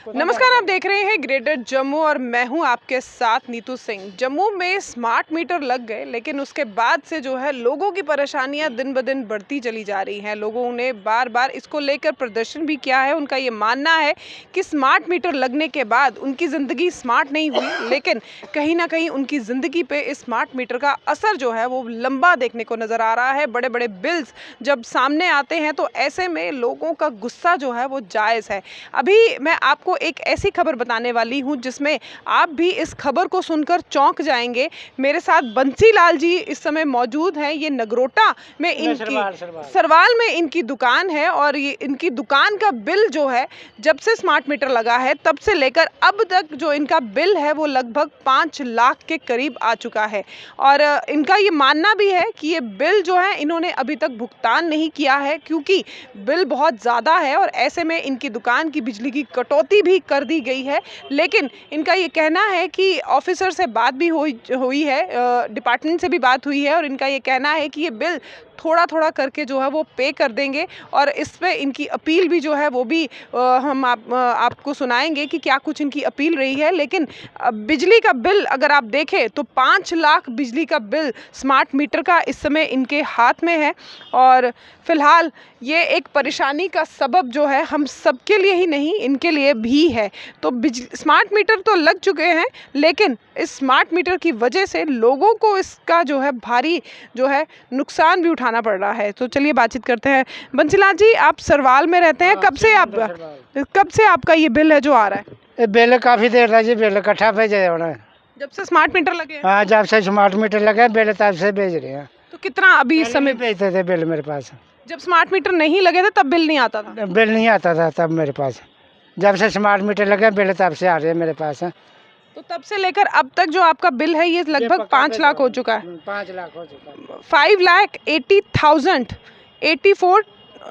नमस्कार, आप देख रहे हैं ग्रेटर जम्मू और मैं हूं आपके साथ नीतू सिंह। जम्मू में स्मार्ट मीटर लग गए, लेकिन उसके बाद से जो है लोगों की परेशानियां दिन ब दिन बढ़ती चली जा रही हैं। लोगों ने बार बार इसको लेकर प्रदर्शन भी किया है। उनका ये मानना है कि स्मार्ट मीटर लगने के बाद उनकी ज़िंदगी स्मार्ट नहीं हुई, लेकिन कहीं ना कहीं उनकी ज़िंदगी पे इस स्मार्ट मीटर का असर जो है वो लंबा देखने को नज़र आ रहा है। बड़े बड़े बिल्स जब सामने आते हैं तो ऐसे में लोगों का गुस्सा जो है वो जायज़ है। अभी मैं आपको एक ऐसी खबर बताने वाली हूं जिसमें आप भी इस खबर को सुनकर चौंक जाएंगे। मेरे साथ बंसी लाल जी इस समय मौजूद हैं। ये नगरोटा में इनकी सरवाल में इनकी दुकान है और ये इनकी दुकान का बिल जो है जब से स्मार्ट मीटर लगा है तब से लेकर अब तक जो इनका बिल है वो लगभग 5 लाख के करीब आ चुका है। और इनका ये मानना भी है कि ये बिल जो है इन्होंने अभी तक भुगतान नहीं किया है क्योंकि बिल बहुत ज़्यादा है और ऐसे में इनकी दुकान की बिजली की कटौती भी कर दी गई है। लेकिन इनका ये कहना है कि ऑफिसर से बात भी हुई है, डिपार्टमेंट से भी बात हुई है और इनका ये कहना है कि ये बिल थोड़ा थोड़ा करके जो है वो पे कर देंगे और इस पे इनकी अपील भी जो है वो भी हम आपको सुनाएंगे कि क्या कुछ इनकी अपील रही है। लेकिन बिजली का बिल अगर आप देखें तो 5 लाख बिजली का बिल स्मार्ट मीटर का इस समय इनके हाथ में है और फिलहाल ये एक परेशानी का सबब जो है हम सबके लिए ही नहीं इनके लिए भी है। तो स्मार्ट मीटर तो लग चुके हैं, लेकिन इस स्मार्ट मीटर की वजह से लोगों को इसका जो है भारी जो है नुकसान भी उठाना पड़ रहा है। तो चलिए बातचीत करते हैं। बंसीलाल जी, आप सरवाल में रहते हैं, कब से आपका ये बिल है जो आ रहा है? बिल काफी देर रहा जी, बिल इकट्ठा भेजे होना। जब से स्मार्ट मीटर लगे हैं? हाँ, जब से स्मार्ट मीटर लगे बिल तब से भेज रहे हैं। तो कितना अभी इस समय भेजते थे बिल मेरे पास? जब स्मार्ट मीटर नहीं लगे थे तब बिल नहीं आता था? बिल नहीं आता था तब मेरे पास। जब से स्मार्ट मीटर लगे बिल तब से आ रहे हैं मेरे पास। तो तब से लेकर अब तक जो आपका बिल है ये लगभग 5 लाख हो चुका है। 5 लाख हो चुका है। 5,80,000 84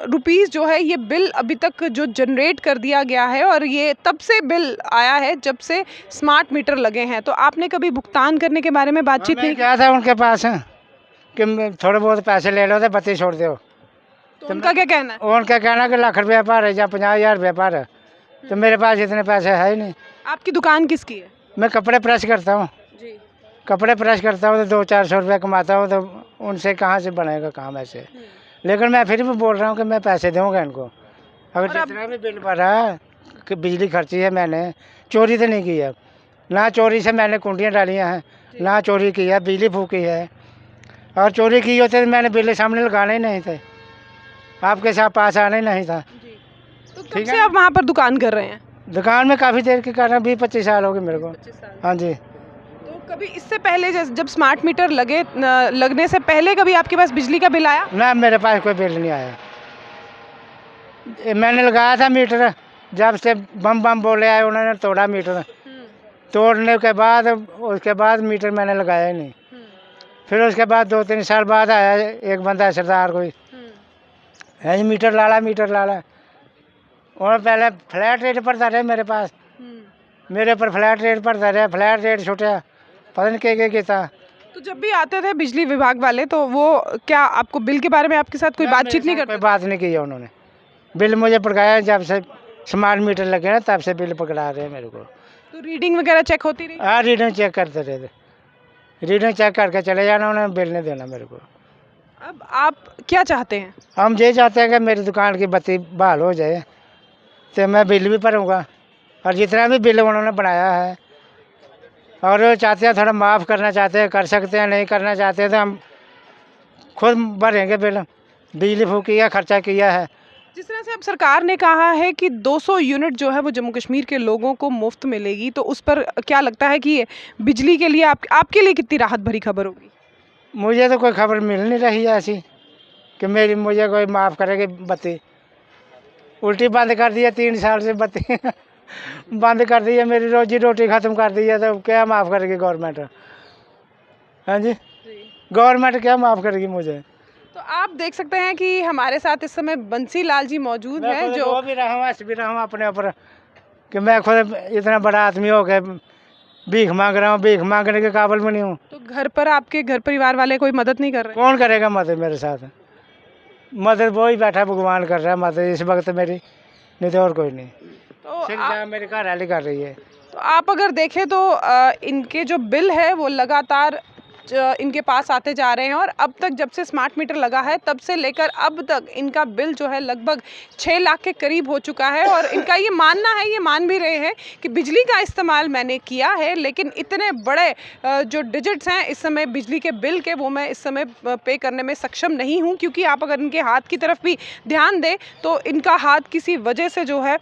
रुपीज़ जो है ये बिल अभी तक जो जनरेट कर दिया गया है और ये तब से बिल आया है जब से स्मार्ट मीटर लगे हैं। तो आपने कभी भुगतान करने के बारे में बातचीत नहीं की? क्या था उनके पास कि थोड़े बहुत पैसे ले लो तो बत्ती छोड़ दो। तो उनका क्या कहना है? उनका कहना कि लाख रुपया पर है या 50,000 रुपया पर है। तो मेरे पास इतने पैसे है ही नहीं। आपकी दुकान किसकी है? मैं कपड़े प्रेस करता हूँ जी। कपड़े प्रेस करता हूँ तो 200-400 रुपया कमाता हूँ, तो उनसे कहाँ से बनेगा काम ऐसे। लेकिन मैं फिर भी बोल रहा हूँ कि मैं पैसे दूँगा इनको। अगर जितना भी बिल भरा कि बिजली खर्ची है, मैंने चोरी तो नहीं की है, ना चोरी से मैंने कुंडियाँ डालियाँ हैं, ना चोरी की है, बिजली फूकी है। और चोरी की होती तो मैंने बिल सामने लगाने ही नहीं थे, आपके साथ पास आना ही नहीं था। तो कब से आप वहाँ पर दुकान कर रहे हैं? दुकान में काफ़ी देर की कर रहा हूँ, 20-25 साल हो गए मेरे को। हाँ जी। तो कभी इससे पहले जब स्मार्ट मीटर लगने से पहले कभी आपके पास बिजली का बिल आया? ना, मेरे पास कोई बिल नहीं आया। मैंने लगाया था मीटर, जब से बम बम बोले आए उन्होंने तोड़ा मीटर। तोड़ने के बाद उसके बाद मीटर मैंने लगाया ही नहीं। फिर उसके बाद 2-3 साल बाद आया एक बंदा सरदार कोई, है जी मीटर लाला। और पहले फ्लैट रेट पड़ता रहे मेरे पास, मेरे पर फ्लैट रेट पड़ता रहा, फ्लैट रेट छूटा, पता नहीं क्या किया। तो जब भी आते थे बिजली विभाग वाले तो वो क्या आपको बिल के बारे में आपके साथ कोई बातचीत नहीं करते? कोई बात नहीं की है उन्होंने। बिल मुझे पकड़ाया जब से स्मार्ट मीटर लगे ना तब से बिल पकड़ा रहे हैं मेरे को। तो रीडिंग वगैरह चेक होती रही? हाँ, रीडिंग चेक करते रहे थे, रीडिंग चेक करके चले जाना, उन्होंने बिल नहीं देना मेरे को। अब आप क्या चाहते हैं? हम ये चाहते हैं कि मेरी दुकान की बत्ती बहाल हो जाए तो मैं बिल भी भरूँगा, और जितना भी बिल उन्होंने बनाया है, और चाहते हैं थोड़ा माफ़ करना चाहते हैं, कर सकते हैं, नहीं करना चाहते हैं तो हम खुद भरेंगे बिल। बिजली फूकी है, खर्चा किया है। जिस तरह से अब सरकार ने कहा है कि 200 यूनिट जो है वो जम्मू कश्मीर के लोगों को मुफ्त मिलेगी, तो उस पर क्या लगता है कि बिजली के लिए आपके लिए कितनी राहत भरी खबर होगी? मुझे तो कोई खबर मिल नहीं रही है ऐसी कि मुझे कोई माफ़ करेगी बत्ती। उल्टी बंद कर दी है 3 साल से बत्ती बंद कर दी है, मेरी रोजी रोटी ख़त्म कर दी है, तो क्या माफ़ करेगी गवर्नमेंट? हाँ जी, गवर्नमेंट क्या माफ़ करेगी मुझे? तो आप देख सकते हैं कि हमारे साथ इस समय बंसी लाल जी मौजूद हैं, जो भी रहा हूँ, ऐसे भी रहा हूँ अपने ऊपर कि मैं खुद इतना बड़ा आदमी हो गया, भीख मांग रहा हूँ, भीख मांगने के काबिल भी नहीं हूँ। तो घर पर आपके घर परिवार वाले कोई मदद नहीं कर रहे? कौन करेगा मदद मेरे साथ? मदद वो ही बैठा भगवान कर रहा है मदद इस वक्त मेरी, नहीं तो और कोई नहीं। तो तो सिर्फ जहाँ मेरे घर वाली कर रही है। तो आप अगर देखें तो इनके जो बिल है वो लगातार इनके पास आते जा रहे हैं और अब तक जब से स्मार्ट मीटर लगा है तब से लेकर अब तक इनका बिल जो है लगभग 6 लाख के करीब हो चुका है। और इनका ये मानना है, ये मान भी रहे हैं कि बिजली का इस्तेमाल मैंने किया है, लेकिन इतने बड़े जो डिजिट्स हैं इस समय बिजली के बिल के, वो मैं इस समय पे करने में सक्षम नहीं हूँ। क्योंकि आप अगर इनके हाथ की तरफ भी ध्यान दें तो इनका हाथ किसी वजह से जो है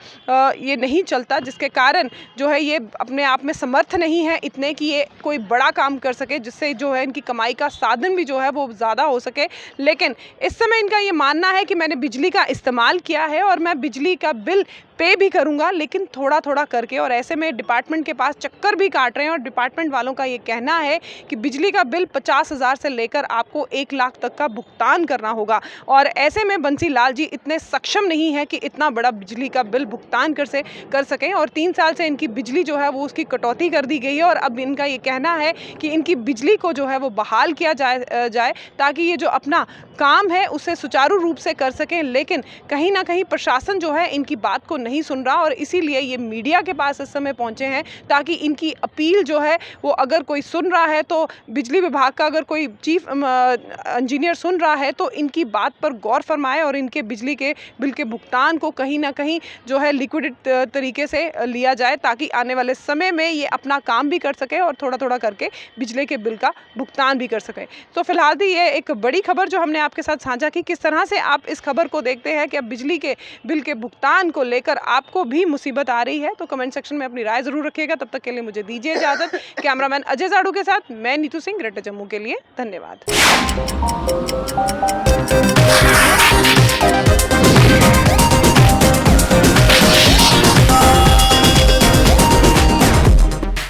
ये नहीं चलता, जिसके कारण जो है ये अपने आप में समर्थ नहीं है इतने कि ये कोई बड़ा काम कर सके जिससे जो इनकी कमाई का साधन भी जो है वो ज़्यादा हो सके। लेकिन इस समय इनका ये मानना है कि मैंने बिजली का इस्तेमाल किया है और मैं बिजली का बिल पे भी करूंगा, लेकिन थोड़ा थोड़ा करके। और ऐसे में डिपार्टमेंट के पास चक्कर भी काट रहे हैं और डिपार्टमेंट वालों का ये कहना है कि बिजली का बिल 50,000 से लेकर आपको 1 लाख तक का भुगतान करना होगा। और ऐसे में बंसी लाल जी इतने सक्षम नहीं है कि इतना बड़ा बिजली का बिल भुगतान कर सकें। और 3 साल से इनकी बिजली जो है वो उसकी कटौती कर दी गई है और अब इनका ये कहना है कि इनकी बिजली को जो है वो बहाल किया जाए ताकि ये जो अपना काम है उसे सुचारू रूप से कर सकें। लेकिन कहीं ना कहीं प्रशासन जो है इनकी बात को नहीं सुन रहा और इसीलिए ये मीडिया के पास इस समय पहुंचे हैं ताकि इनकी अपील जो है वो अगर कोई सुन रहा है तो बिजली विभाग का अगर कोई चीफ इंजीनियर सुन रहा है तो इनकी बात पर गौर फरमाए और इनके बिजली के बिल के भुगतान को कहीं ना कहीं जो है लिक्विड तरीके से लिया जाए ताकि आने वाले समय में ये अपना काम भी कर सके और थोड़ा थोड़ा करके बिजली के बिल का भुगतान भी कर सकें। तो फिलहाल तो ये एक बड़ी खबर जो हमने आपके साथ साझा की। किस तरह से आप इस खबर को देखते हैं कि अब बिजली के बिल के भुगतान को लेकर आपको भी मुसीबत आ रही है, तो कमेंट सेक्शन में अपनी राय जरूर रखिएगा। तब तक के लिए मुझे दीजिए इजाजत। कैमरामैन अजय जाड़ू के साथ मैं नीतू सिंह, ग्रेटर जम्मू के लिए धन्यवाद।